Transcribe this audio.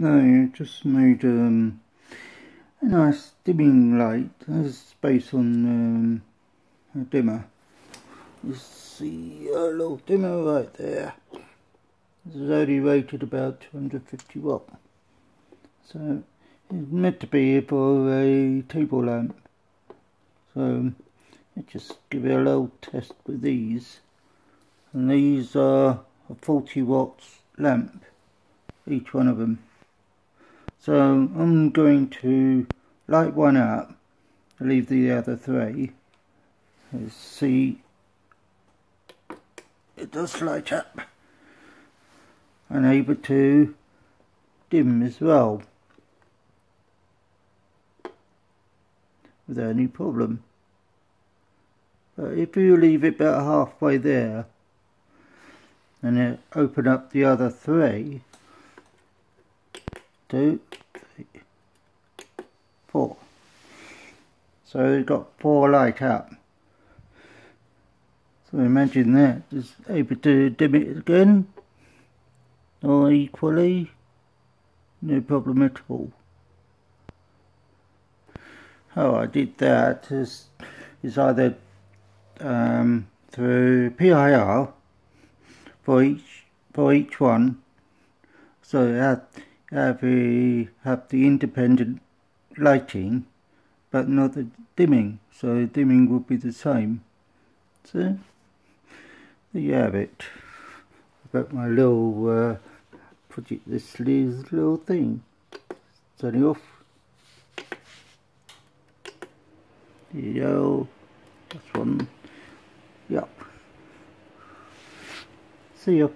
No, just made a nice dimming light. There's space on a dimmer. You see a little dimmer right there. This is only rated about 250 watt. So it's meant to be for a table lamp. So let's just give it a little test with these. And these are a 40 watts lamp, each one of them. So I'm going to light one up, leave the other three. Let's see, it does light up and able to dim as well without any problem. But if you leave it about halfway there and then open up the other three, 2, 3, 4. So we've got 4 light up. So imagine that, is able to dim it again, or equally, no problem at all. How I did that is either through PIR for each one, so have the independent lighting, but not the dimming. So dimming would be the same. So there you have it. About my little project, this little thing. Turn it off. There you go. That's one. Yep. See ya.